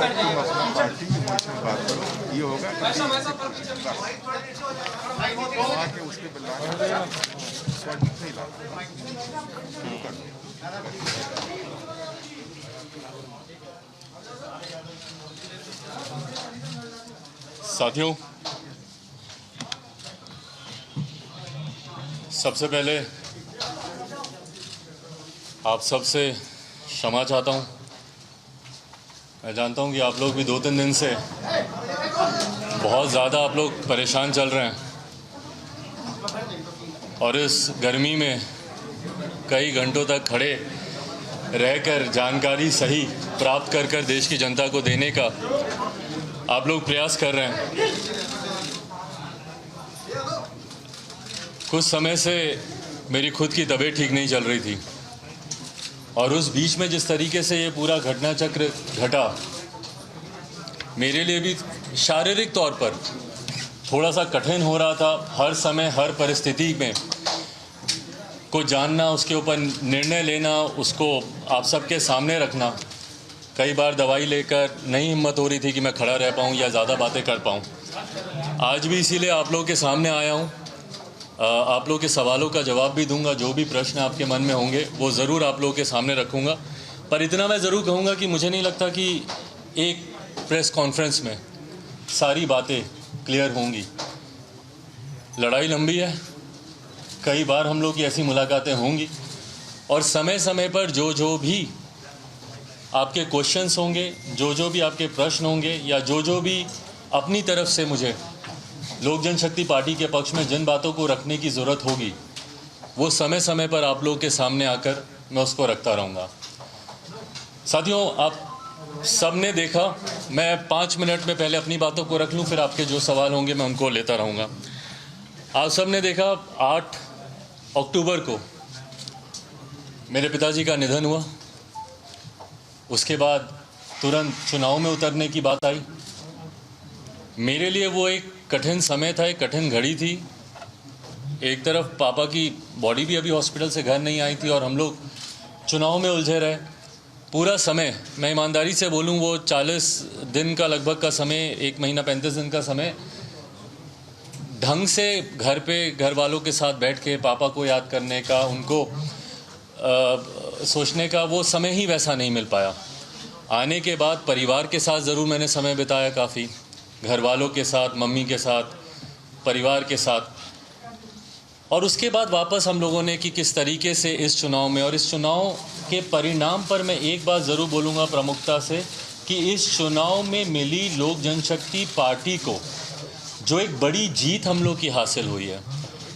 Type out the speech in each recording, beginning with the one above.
तुम अपना पार्टी की इमोशनल बात करो, ये होगा कि उसके बिल्ला नहीं ला शुरू कर दो। साथियों, सबसे पहले आप सबसे क्षमा चाहता हूं। मैं जानता हूं कि आप लोग भी 2-3 दिन से बहुत ज़्यादा आप लोग परेशान चल रहे हैं और इस गर्मी में कई घंटों तक खड़े रहकर जानकारी सही प्राप्त कर देश की जनता को देने का आप लोग प्रयास कर रहे हैं। कुछ समय से मेरी खुद की तबीयत ठीक नहीं चल रही थी और उस बीच में जिस तरीके से ये पूरा घटना चक्र घटा, मेरे लिए भी शारीरिक तौर पर थोड़ा सा कठिन हो रहा था। हर समय हर परिस्थिति में को जानना, उसके ऊपर निर्णय लेना, उसको आप सबके सामने रखना। कई बार दवाई लेकर नहीं हिम्मत हो रही थी कि मैं खड़ा रह पाऊँ या ज़्यादा बातें कर पाऊँ। आज भी इसीलिए आप लोगों के सामने आया हूँ। आप लोगों के सवालों का जवाब भी दूंगा। जो भी प्रश्न आपके मन में होंगे वो ज़रूर आप लोगों के सामने रखूँगा। पर इतना मैं ज़रूर कहूँगा कि मुझे नहीं लगता कि एक प्रेस कॉन्फ्रेंस में सारी बातें क्लियर होंगी। लड़ाई लंबी है, कई बार हम लोग की ऐसी मुलाकातें होंगी और समय समय पर जो भी आपके क्वेश्चंस होंगे, जो भी आपके प्रश्न होंगे या जो भी अपनी तरफ से मुझे लोक जनशक्ति पार्टी के पक्ष में जिन बातों को रखने की ज़रूरत होगी, वो समय समय पर आप लोगों के सामने आकर मैं उसको रखता रहूँगा। साथियों, आप सब ने देखा, मैं 5 मिनट में पहले अपनी बातों को रख लूँ, फिर आपके जो सवाल होंगे मैं उनको लेता रहूँगा। आप सब ने देखा 8 अक्टूबर को मेरे पिताजी का निधन हुआ। उसके बाद तुरंत चुनाव में उतरने की बात आई। मेरे लिए वो एक कठिन समय था, एक कठिन घड़ी थी। एक तरफ पापा की बॉडी भी अभी हॉस्पिटल से घर नहीं आई थी और हम लोग चुनाव में उलझे रहे पूरा समय। मैं ईमानदारी से बोलूं, वो 40 दिन का लगभग का समय, 1 महीना 35 दिन का समय ढंग से घर पे घर वालों के साथ बैठ के पापा को याद करने का, उनको सोचने का वो समय ही वैसा नहीं मिल पाया। आने के बाद परिवार के साथ ज़रूर मैंने समय बिताया, काफ़ी घर वालों के साथ, मम्मी के साथ, परिवार के साथ। और उसके बाद वापस हम लोगों ने कि किस तरीके से इस चुनाव में और इस चुनाव के परिणाम पर मैं एक बात ज़रूर बोलूँगा प्रमुखता से कि इस चुनाव में मिली लोक जनशक्ति पार्टी को जो एक बड़ी जीत हम लोग की हासिल हुई है।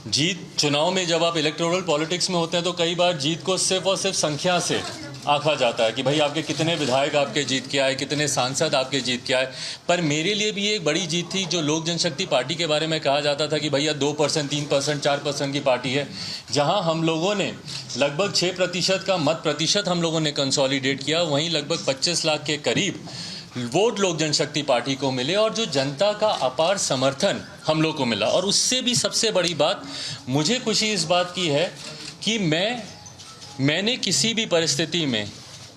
जीत चुनाव में, जब आप इलेक्टोरल पॉलिटिक्स में होते हैं तो कई बार जीत को सिर्फ और सिर्फ संख्या से आंका जाता है कि भाई आपके कितने विधायक आपके जीत के आए, कितने सांसद आपके जीत के आए। पर मेरे लिए भी एक बड़ी जीत थी जो लोक जनशक्ति पार्टी के बारे में कहा जाता था कि भैया 2%, 3%, 4% की पार्टी है। जहां हम लोगों ने लगभग 6% का मत प्रतिशत हम लोगों ने कंसोलिडेट किया, वहीं लगभग 25 लाख के करीब वोट लोक जनशक्ति पार्टी को मिले और जो जनता का अपार समर्थन हम लोग को मिला। और उससे भी सबसे बड़ी बात मुझे खुशी इस बात की है कि मैंने किसी भी परिस्थिति में,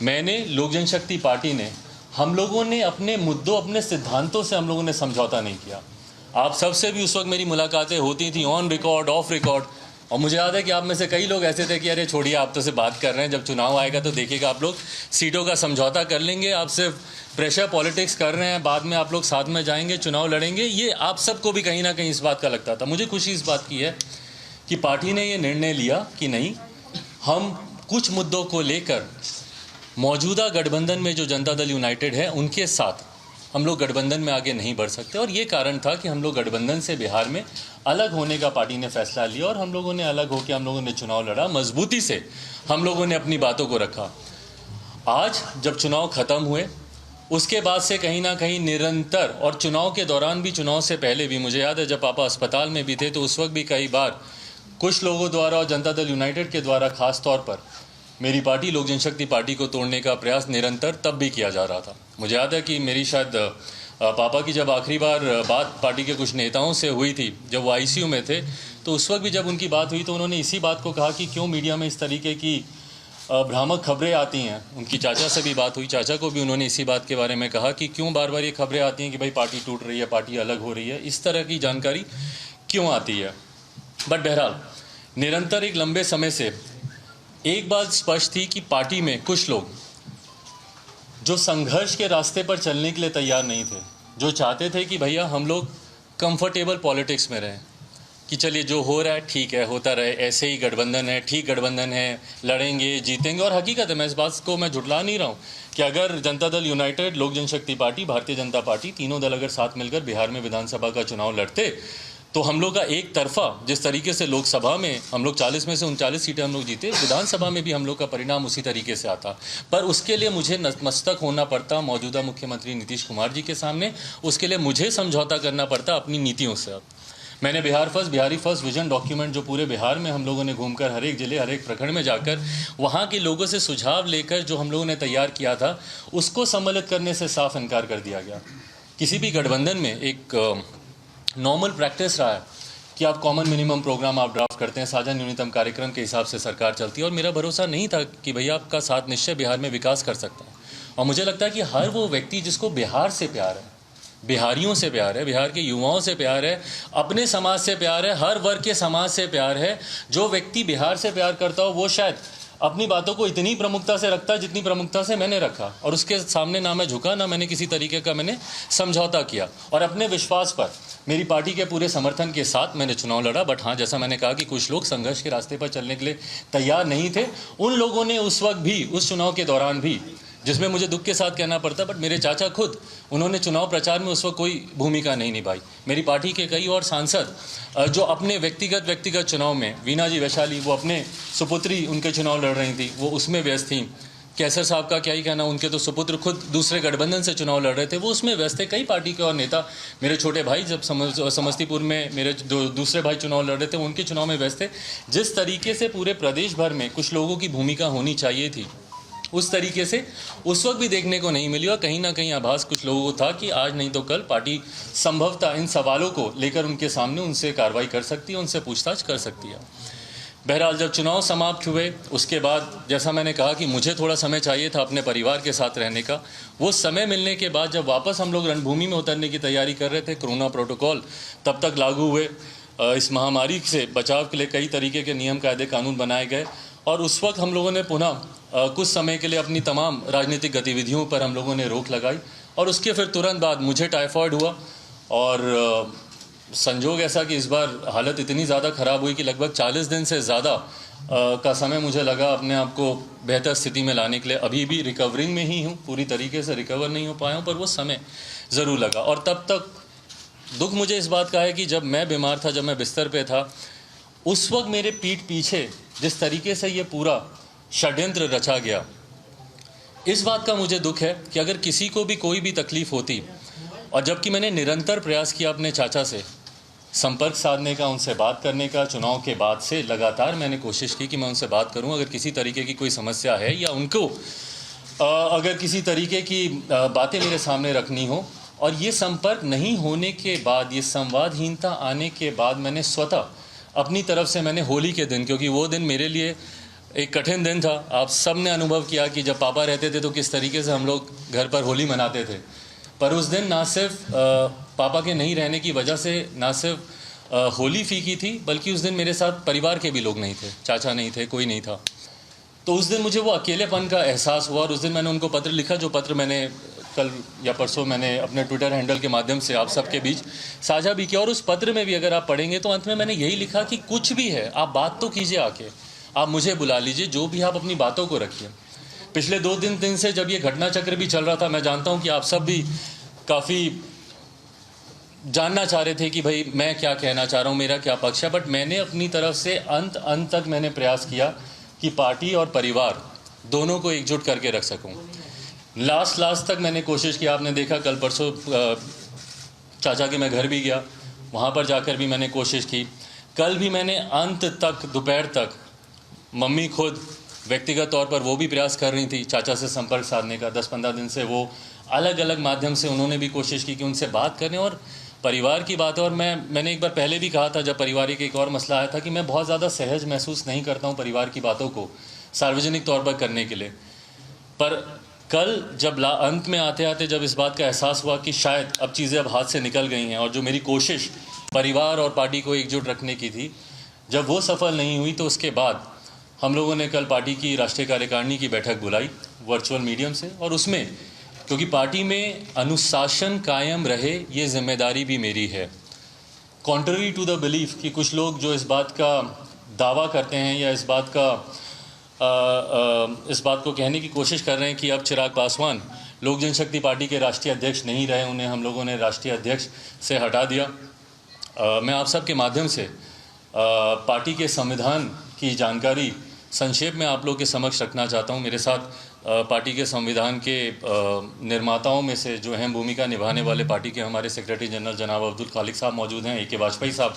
मैंने लोक जनशक्ति पार्टी ने, हम लोगों ने अपने मुद्दों, अपने सिद्धांतों से हम लोगों ने समझौता नहीं किया। आप सबसे भी उस वक्त मेरी मुलाकातें होती थी, ऑन रिकॉर्ड, ऑफ रिकॉर्ड। और मुझे याद है कि आप में से कई लोग ऐसे थे कि अरे छोड़िए, आप तो से बात कर रहे हैं, जब चुनाव आएगा तो देखिएगा आप लोग सीटों का समझौता कर लेंगे, आप सिर्फ प्रेशर पॉलिटिक्स कर रहे हैं, बाद में आप लोग साथ में जाएंगे, चुनाव लड़ेंगे। ये आप सबको भी कहीं ना कहीं इस बात का लगता था। मुझे खुशी इस बात की है कि पार्टी ने ये निर्णय लिया कि नहीं, हम कुछ मुद्दों को लेकर मौजूदा गठबंधन में जो जनता दल यूनाइटेड है उनके साथ हम लोग गठबंधन में आगे नहीं बढ़ सकते। और ये कारण था कि हम लोग गठबंधन से बिहार में अलग होने का पार्टी ने फैसला लिया और हम लोगों ने अलग होकर हम लोगों ने चुनाव लड़ा। मजबूती से हम लोगों ने अपनी बातों को रखा। आज जब चुनाव ख़त्म हुए उसके बाद से कहीं ना कहीं निरंतर, और चुनाव के दौरान भी, चुनाव से पहले भी, मुझे याद है जब पापा अस्पताल में भी थे तो उस वक्त भी कई बार कुछ लोगों द्वारा और जनता दल यूनाइटेड के द्वारा खास तौर पर मेरी पार्टी लोक जनशक्ति पार्टी को तोड़ने का प्रयास निरंतर तब भी किया जा रहा था। मुझे याद है कि मेरी शायद पापा की जब आखिरी बार बात पार्टी के कुछ नेताओं से हुई थी, जब वो आईसीयू में थे, तो उस वक्त भी जब उनकी बात हुई तो उन्होंने इसी बात को कहा कि क्यों मीडिया में इस तरीके की भ्रामक खबरें आती हैं, उनकी चाचा से भी बात हुई, चाचा को भी उन्होंने इसी बात के बारे में कहा कि क्यों बार बार ये खबरें आती हैं कि भाई पार्टी टूट रही है, पार्टी अलग हो रही है, इस तरह की जानकारी क्यों आती है। बट बहरहाल निरंतर एक लंबे समय से एक बात स्पष्ट थी कि पार्टी में कुछ लोग जो संघर्ष के रास्ते पर चलने के लिए तैयार नहीं थे, जो चाहते थे कि भैया हम लोग कंफर्टेबल पॉलिटिक्स में रहें, कि चलिए जो हो रहा है ठीक है, होता रहे, ऐसे ही गठबंधन है, ठीक गठबंधन है, लड़ेंगे जीतेंगे। और हकीकत है, मैं इस बात को मैं झुठला नहीं रहा हूँ कि अगर जनता दल यूनाइटेड, लोक जनशक्ति पार्टी, भारतीय जनता पार्टी, तीनों दल अगर साथ मिलकर बिहार में विधानसभा का चुनाव लड़ते तो हम लोग का एक तरफा जिस तरीके से लोकसभा में हम लोग 40 में से 39 सीटें हम लोग जीते, विधानसभा में भी हम लोग का परिणाम उसी तरीके से आता। पर उसके लिए मुझे नतमस्तक होना पड़ता मौजूदा मुख्यमंत्री नीतीश कुमार जी के सामने, उसके लिए मुझे समझौता करना पड़ता अपनी नीतियों से। मैंने बिहारी फर्स्ट विजन डॉक्यूमेंट जो पूरे बिहार में हम लोगों ने घूमकर हर एक जिले, हर एक प्रखंड में जाकर वहाँ के लोगों से सुझाव लेकर जो हम लोगों ने तैयार किया था, उसको सम्मिलित करने से साफ इनकार कर दिया गया। किसी भी गठबंधन में एक नॉर्मल प्रैक्टिस रहा है कि आप कॉमन मिनिमम प्रोग्राम आप ड्राफ्ट करते हैं, साझा न्यूनतम कार्यक्रम के हिसाब से सरकार चलती है। और मेरा भरोसा नहीं था कि भैया आपका साथ निश्चय बिहार में विकास कर सकता है। और मुझे लगता है कि हर वो व्यक्ति जिसको बिहार से प्यार है, बिहारियों से प्यार है, बिहार के युवाओं से प्यार है, अपने समाज से प्यार है, हर वर्ग के समाज से प्यार है, जो व्यक्ति बिहार से प्यार करता हो वो शायद अपनी बातों को इतनी प्रमुखता से रखता है जितनी प्रमुखता से मैंने रखा। और उसके सामने ना मैं झुका, ना मैंने किसी तरीके का मैंने समझौता किया, और अपने विश्वास पर मेरी पार्टी के पूरे समर्थन के साथ मैंने चुनाव लड़ा। बट हाँ, जैसा मैंने कहा कि कुछ लोग संघर्ष के रास्ते पर चलने के लिए तैयार नहीं थे। उन लोगों ने उस वक्त भी, उस चुनाव के दौरान भी, जिसमें मुझे दुख के साथ कहना पड़ता, बट मेरे चाचा खुद, उन्होंने चुनाव प्रचार में उस वक्त कोई भूमिका नहीं निभाई। मेरी पार्टी के कई और सांसद जो अपने व्यक्तिगत चुनाव में, वीना जी वैशाली, वो अपने सुपुत्री उनके चुनाव लड़ रही थी, वो उसमें व्यस्त थी। कैसर साहब का क्या ही कहना, उनके तो सुपुत्र खुद दूसरे गठबंधन से चुनाव लड़ रहे थे, वो उसमें व्यस्त थे। कई पार्टी के और नेता, मेरे छोटे भाई जब समस्तीपुर में मेरे जो दूसरे भाई चुनाव लड़ रहे थे, उनके चुनाव में व्यस्त थे। जिस तरीके से पूरे प्रदेश भर में कुछ लोगों की भूमिका होनी चाहिए थी, उस तरीके से उस वक्त भी देखने को नहीं मिली। और कहीं ना कहीं आभास कुछ लोगों को था कि आज नहीं तो कल पार्टी संभवतः इन सवालों को लेकर उनके सामने उनसे कार्रवाई कर सकती है, उनसे पूछताछ कर सकती है। बहरहाल जब चुनाव समाप्त हुए उसके बाद, जैसा मैंने कहा कि मुझे थोड़ा समय चाहिए था अपने परिवार के साथ रहने का, वो समय मिलने के बाद जब वापस हम लोग रणभूमि में उतरने की तैयारी कर रहे थे, कोरोना प्रोटोकॉल तब तक लागू हुए, इस महामारी से बचाव के लिए कई तरीके के नियम कायदे कानून बनाए गए। और उस वक्त हम लोगों ने पुनः कुछ समय के लिए अपनी तमाम राजनीतिक गतिविधियों पर हम लोगों ने रोक लगाई। और उसके फिर तुरंत बाद मुझे टाइफाइड हुआ, और संजोग ऐसा कि इस बार हालत इतनी ज़्यादा ख़राब हुई कि लगभग 40 दिन से ज़्यादा का समय मुझे लगा अपने आप को बेहतर स्थिति में लाने के लिए। अभी भी रिकवरिंग में ही हूँ, पूरी तरीके से रिकवर नहीं हो पाया हूँ, पर वो समय ज़रूर लगा। और तब तक दुख मुझे इस बात का है कि जब मैं बीमार था, जब मैं बिस्तर पे था, उस वक्त मेरे पीठ पीछे जिस तरीके से ये पूरा षड्यंत्र रचा गया, इस बात का मुझे दुख है कि अगर किसी को भी कोई भी तकलीफ़ होती, और जबकि मैंने निरंतर प्रयास किया अपने चाचा से संपर्क साधने का, उनसे बात करने का, चुनाव के बाद से लगातार मैंने कोशिश की कि मैं उनसे बात करूं, अगर किसी तरीके की कोई समस्या है या उनको अगर किसी तरीके की बातें मेरे सामने रखनी हो। और ये संपर्क नहीं होने के बाद, ये संवादहीनता आने के बाद, मैंने स्वतः अपनी तरफ से मैंने होली के दिन, क्योंकि वो दिन मेरे लिए एक कठिन दिन था, आप सब ने अनुभव किया कि जब पापा रहते थे तो किस तरीके से हम लोग घर पर होली मनाते थे। पर उस दिन ना सिर्फ पापा के नहीं रहने की वजह से ना सिर्फ होली फीकी थी, बल्कि उस दिन मेरे साथ परिवार के भी लोग नहीं थे, चाचा नहीं थे, कोई नहीं था। तो उस दिन मुझे वो अकेलेपन का एहसास हुआ, और उस दिन मैंने उनको पत्र लिखा, जो पत्र मैंने कल या परसों मैंने अपने ट्विटर हैंडल के माध्यम से आप सबके बीच साझा भी किया। और उस पत्र में भी अगर आप पढ़ेंगे तो अंत में मैंने यही लिखा कि कुछ भी है आप बात तो कीजिए, आके आप मुझे बुला लीजिए, जो भी आप अपनी बातों को रखिए। पिछले 2 दिन से जब ये घटना चक्र भी चल रहा था, मैं जानता हूँ कि आप सब भी काफ़ी जानना चाह रहे थे कि भाई मैं क्या कहना चाह रहा हूँ, मेरा क्या पक्ष है। बट मैंने अपनी तरफ से अंत तक मैंने प्रयास किया कि पार्टी और परिवार दोनों को एकजुट करके रख सकूँ। लास्ट तक मैंने कोशिश की। आपने देखा कल परसों चाचा के मैं घर भी गया, वहाँ पर जाकर भी मैंने कोशिश की। कल भी मैंने अंत तक, दोपहर तक, मम्मी खुद व्यक्तिगत तौर पर वो भी प्रयास कर रही थी चाचा से संपर्क साधने का। 10-15 दिन से वो अलग अलग माध्यम से उन्होंने भी कोशिश की कि उनसे बात करें। और परिवार की बात है, और मैंने एक बार पहले भी कहा था जब पारिवारिक एक और मसला आया था कि मैं बहुत ज़्यादा सहज महसूस नहीं करता हूँ परिवार की बातों को सार्वजनिक तौर पर करने के लिए। पर कल जब अंत में आते आते जब इस बात का एहसास हुआ कि शायद अब चीज़ें अब हाथ से निकल गई हैं और जो मेरी कोशिश परिवार और पार्टी को एकजुट रखने की थी, जब वो सफल नहीं हुई, तो उसके बाद हम लोगों ने कल पार्टी की राष्ट्रीय कार्यकारिणी की बैठक बुलाई वर्चुअल मीडियम से, और उसमें क्योंकि पार्टी में अनुशासन कायम रहे ये जिम्मेदारी भी मेरी है। कॉन्ट्ररी टू द बिलीफ कि कुछ लोग जो इस बात का दावा करते हैं या इस बात को कहने की कोशिश कर रहे हैं कि अब चिराग पासवान लोक जनशक्ति पार्टी के राष्ट्रीय अध्यक्ष नहीं रहे, उन्हें हम लोगों ने राष्ट्रीय अध्यक्ष से हटा दिया। मैं आप सब के माध्यम से पार्टी के संविधान की जानकारी संक्षेप में आप लोग के समक्ष रखना चाहता हूं। मेरे साथ पार्टी के संविधान के निर्माताओं में से जो अहम भूमिका निभाने वाले पार्टी के हमारे सेक्रेटरी जनरल जनाब अब्दुल खालिक साहब मौजूद हैं, ए.के. वाजपेयी साहब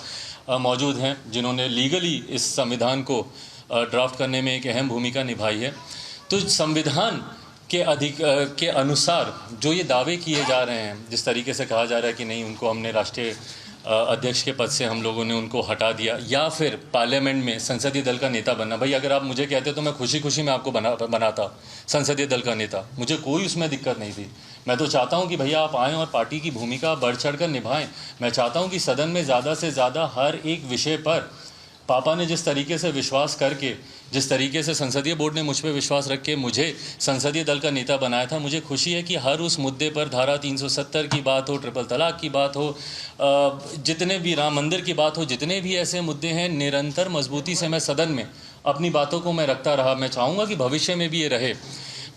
मौजूद हैं, जिन्होंने लीगली इस संविधान को ड्राफ्ट करने में एक अहम भूमिका निभाई है। तो संविधान के अनुसार जो ये दावे किए जा रहे हैं, जिस तरीके से कहा जा रहा है कि नहीं उनको हमने राष्ट्रीय अध्यक्ष के पद से हम लोगों ने उनको हटा दिया, या फिर पार्लियामेंट में संसदीय दल का नेता बनना। भाई अगर आप मुझे कहते तो मैं खुशी खुशी में आपको बनाता संसदीय दल का नेता, मुझे कोई उसमें दिक्कत नहीं थी। मैं तो चाहता हूं कि भैया आप आएँ और पार्टी की भूमिका बढ़ चढ़ कर निभाएं। मैं चाहता हूं कि सदन में ज़्यादा से ज़्यादा हर एक विषय पर पापा ने जिस तरीके से विश्वास करके, जिस तरीके से संसदीय बोर्ड ने मुझ पर विश्वास रख के मुझे संसदीय दल का नेता बनाया था, मुझे खुशी है कि हर उस मुद्दे पर धारा 370 की बात हो, ट्रिपल तलाक की बात हो, जितने भी राम मंदिर की बात हो, जितने भी ऐसे मुद्दे हैं, निरंतर मजबूती से मैं सदन में अपनी बातों को मैं रखता रहा। मैं चाहूँगा कि भविष्य में भी ये रहे।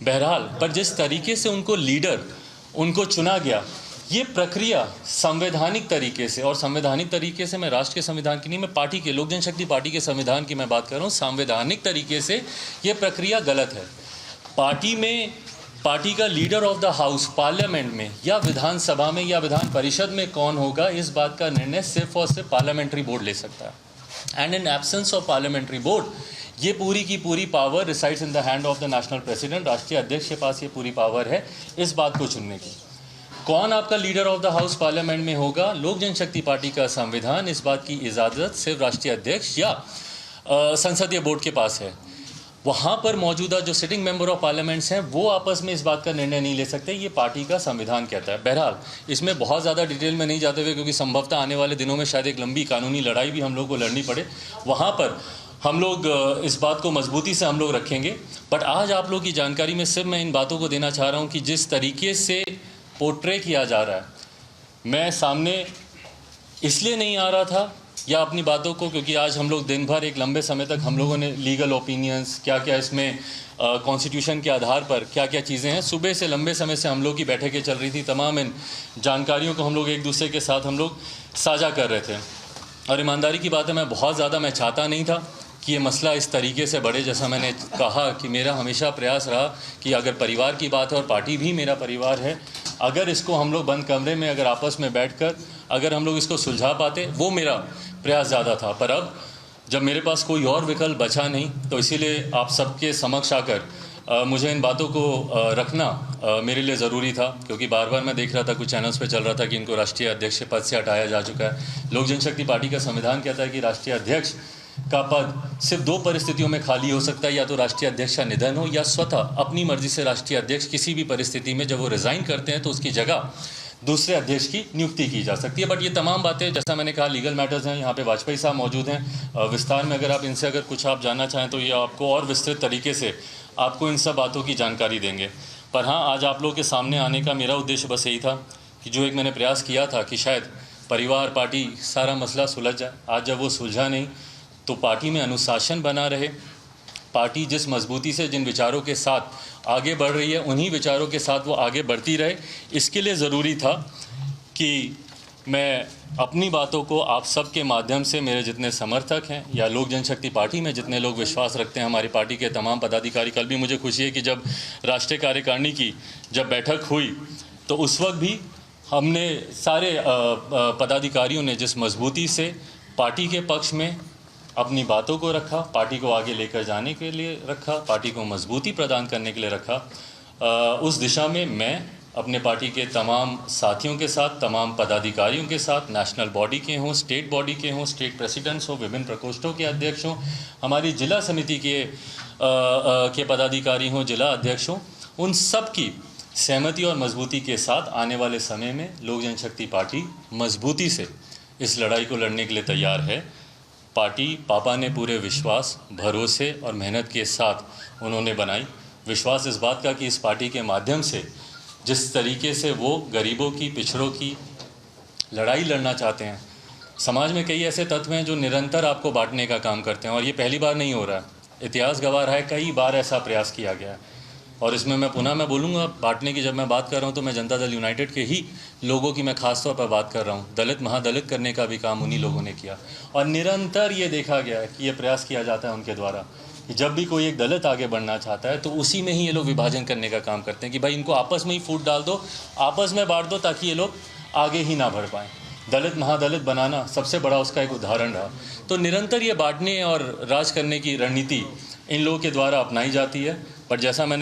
बहरहाल, पर जिस तरीके से उनको चुना गया, ये प्रक्रिया संवैधानिक तरीके से, और संवैधानिक तरीके से मैं राष्ट्र के संविधान की नहीं, मैं पार्टी के, लोक जनशक्ति पार्टी के संविधान की मैं बात कर रहा हूँ, संवैधानिक तरीके से ये प्रक्रिया गलत है। पार्टी का leader of the house parliament में या विधानसभा में या विधान परिषद में कौन होगा, इस बात का निर्णय सिर्फ और सिर्फ पार्लियामेंट्री बोर्ड ले सकता है। And in absence of parliamentary board, ये पूरी की पूरी power resides in the hand of the national president. राष्ट्रीय अध्यक्ष के पास ये पूरी पावर है इस बात को चुनने की। कौन आपका leader of the house parliament में होगा, लोक जनशक्ति पार्टी का संविधान इस बात की इजाज़त सिर्फ राष्ट्रीय अध्यक्ष या संसदीय बोर्ड के पास है। वहाँ पर मौजूदा जो सिटिंग मेंबर ऑफ पार्लियामेंट्स हैं वो आपस में इस बात का निर्णय नहीं ले सकते, ये पार्टी का संविधान कहता है। बहरहाल, इसमें बहुत ज़्यादा डिटेल में नहीं जाते हुए, क्योंकि संभवतः आने वाले दिनों में शायद एक लंबी कानूनी लड़ाई भी हम लोग को लड़नी पड़े, वहाँ पर हम लोग इस बात को मजबूती से हम लोग रखेंगे। बट आज आप लोग की जानकारी में सिर्फ मैं इन बातों को देना चाह रहा हूँ कि जिस तरीके से पोर्ट्रे किया जा रहा है, मैं सामने इसलिए नहीं आ रहा था या अपनी बातों को, क्योंकि आज हम लोग दिन भर एक लंबे समय तक हम लोगों ने लीगल ओपिनियंस, क्या क्या इसमें कॉन्स्टिट्यूशन के आधार पर क्या क्या चीज़ें हैं, सुबह से लंबे समय से हम लोग की बैठकें चल रही थी, तमाम इन जानकारियों को हम लोग एक दूसरे के साथ हम लोग साझा कर रहे थे। और ईमानदारी की बात है, मैं बहुत ज़्यादा मैं चाहता नहीं था कि ये मसला इस तरीके से बढ़े। जैसा मैंने कहा कि मेरा हमेशा प्रयास रहा कि अगर परिवार की बात है, और पार्टी भी मेरा परिवार है, अगर इसको हम लोग बंद कमरे में अगर आपस में बैठकर अगर हम लोग इसको सुलझा पाते, वो मेरा प्रयास ज़्यादा था। पर अब जब मेरे पास कोई और विकल्प बचा नहीं, तो इसीलिए आप सबके समक्ष आकर मुझे इन बातों को रखना मेरे लिए ज़रूरी था, क्योंकि बार बार मैं देख रहा था कुछ चैनल्स पे चल रहा था कि इनको राष्ट्रीय अध्यक्ष पद से हटाया जा चुका है। लोक जनशक्ति पार्टी का संविधान कहता है कि राष्ट्रीय अध्यक्ष का पद सिर्फ 2 परिस्थितियों में खाली हो सकता है, या तो राष्ट्रीय अध्यक्ष का निधन हो, या स्वतः अपनी मर्जी से राष्ट्रीय अध्यक्ष किसी भी परिस्थिति में जब वो रिज़ाइन करते हैं तो उसकी जगह दूसरे अध्यक्ष की नियुक्ति की जा सकती है। बट ये तमाम बातें, जैसा मैंने कहा, लीगल मैटर्स हैं। यहाँ पे वाजपेयी साहब मौजूद हैं, विस्तार में अगर आप इनसे अगर कुछ आप जानना चाहें तो ये आपको और विस्तृत तरीके से आपको इन सब बातों की जानकारी देंगे। पर हाँ, आज आप लोग के सामने आने का मेरा उद्देश्य बस यही था कि जो एक मैंने प्रयास किया था कि शायद परिवार, पार्टी, सारा मसला सुलझ जाए। आज जब वो सुलझा नहीं, तो पार्टी में अनुशासन बना रहे, पार्टी जिस मजबूती से जिन विचारों के साथ आगे बढ़ रही है, उन्हीं विचारों के साथ वो आगे बढ़ती रहे। इसके लिए ज़रूरी था कि मैं अपनी बातों को आप सब के माध्यम से, मेरे जितने समर्थक हैं या लोक जनशक्ति पार्टी में जितने लोग विश्वास रखते हैं, हमारी पार्टी के तमाम पदाधिकारी, कल भी मुझे खुशी है कि जब राष्ट्रीय कार्यकारिणी की जब बैठक हुई तो उस वक्त भी हमने सारे पदाधिकारियों ने जिस मजबूती से पार्टी के पक्ष में अपनी बातों को रखा, पार्टी को आगे लेकर जाने के लिए रखा, पार्टी को मजबूती प्रदान करने के लिए रखा, उस दिशा में मैं अपने पार्टी के तमाम साथियों के साथ, तमाम पदाधिकारियों के साथ, नेशनल बॉडी के हों, स्टेट बॉडी के हों, स्टेट प्रेसिडेंट्स हों, विभिन्न प्रकोष्ठों के अध्यक्ष हों, हमारी जिला समिति के पदाधिकारी हों, जिला अध्यक्ष हों, उन सब की सहमति और मजबूती के साथ आने वाले समय में लोक जनशक्ति पार्टी मजबूती से इस लड़ाई को लड़ने के लिए तैयार है। पार्टी पापा ने पूरे विश्वास, भरोसे और मेहनत के साथ उन्होंने बनाई। विश्वास इस बात का कि इस पार्टी के माध्यम से जिस तरीके से वो गरीबों की, पिछड़ों की लड़ाई लड़ना चाहते हैं, समाज में कई ऐसे तत्व हैं जो निरंतर आपको बांटने का काम करते हैं और ये पहली बार नहीं हो रहा है। इतिहास गवाह रहा है, कई बार ऐसा प्रयास किया गया है और इसमें मैं बोलूँगा बांटने की। जब मैं बात कर रहा हूँ तो मैं जनता दल यूनाइटेड के ही लोगों की मैं खास तौर पर बात कर रहा हूँ। दलित महादलित करने का भी काम उन्हीं लोगों ने किया और निरंतर ये देखा गया है कि ये प्रयास किया जाता है उनके द्वारा कि जब भी कोई एक दलित आगे बढ़ना चाहता है तो उसी में ही ये लोग विभाजन करने का काम करते हैं कि भाई इनको आपस में ही फूट डाल दो, आपस में बांट दो ताकि ये लोग आगे ही ना बढ़ पाएँ। दलित महादलित बनाना सबसे बड़ा उसका एक उदाहरण रहा। तो निरंतर ये बांटने और राज करने की रणनीति इन लोगों के द्वारा अपनाई जाती है। पर जैसा मैंने